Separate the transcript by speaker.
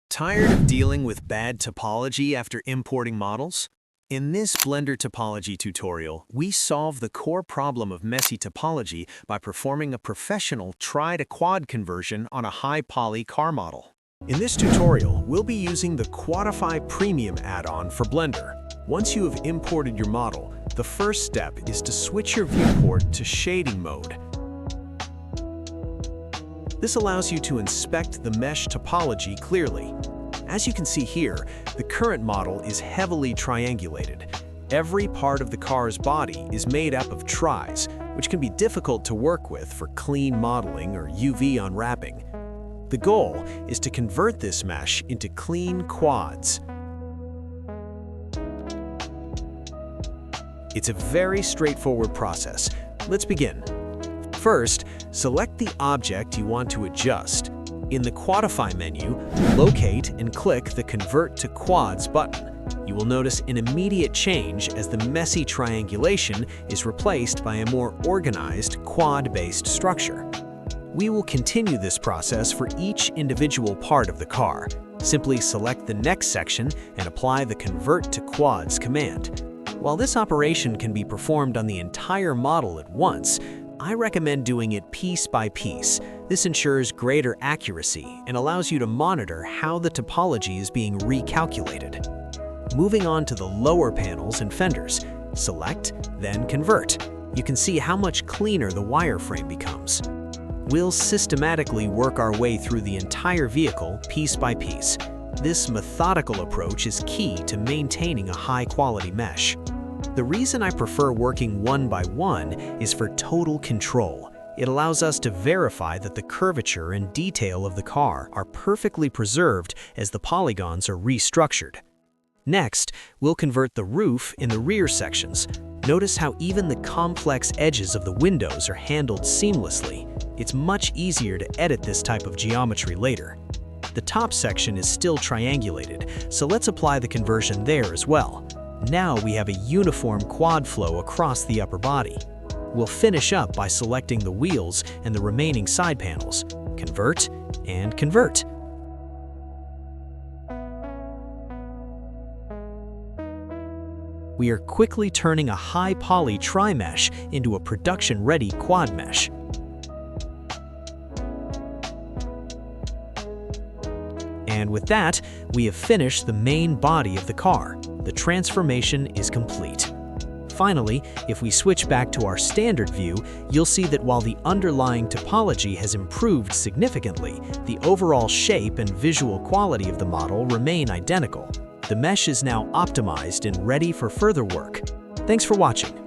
Speaker 1: Tired of dealing with bad topology after importing models? In this Blender topology tutorial, we solve the core problem of messy topology by performing a professional try-to-quad conversion on a high-poly car model. In this tutorial, we'll be using the Quadify Premium add-on for Blender. Once you have imported your model, the first step is to switch your viewport to shading mode. This allows you to inspect the mesh topology clearly. As you can see here, the current model is heavily triangulated. Every part of the car's body is made up of tris, which can be difficult to work with for clean modeling or UV unwrapping. The goal is to convert this mesh into clean quads. It's a very straightforward process. Let's begin. First, select the object you want to adjust. In the Quadify menu, locate and click the Convert to Quads button. You will notice an immediate change as the messy triangulation is replaced by a more organized quad-based structure. We will continue this process for each individual part of the car. Simply select the next section and apply the Convert to Quads command. While this operation can be performed on the entire model at once, I recommend doing it piece by piece. This ensures greater accuracy and allows you to monitor how the topology is being recalculated. Moving on to the lower panels and fenders, select, then convert. You can see how much cleaner the wireframe becomes. We'll systematically work our way through the entire vehicle piece by piece. This methodical approach is key to maintaining a high-quality mesh. The reason I prefer working one by one is for total control. It allows us to verify that the curvature and detail of the car are perfectly preserved as the polygons are restructured. Next, we'll convert the roof in the rear sections. Notice how even the complex edges of the windows are handled seamlessly. It's much easier to edit this type of geometry later. The top section is still triangulated, so let's apply the conversion there as well. Now we have a uniform quad flow across the upper body. We'll finish up by selecting the wheels and the remaining side panels. Convert and convert. We are quickly turning a high-poly tri-mesh into a production-ready quad mesh. And with that, we have finished the main body of the car. The transformation is complete. Finally, if we switch back to our standard view, you'll see that while the underlying topology has improved significantly, the overall shape and visual quality of the model remain identical. The mesh is now optimized and ready for further work. Thanks for watching.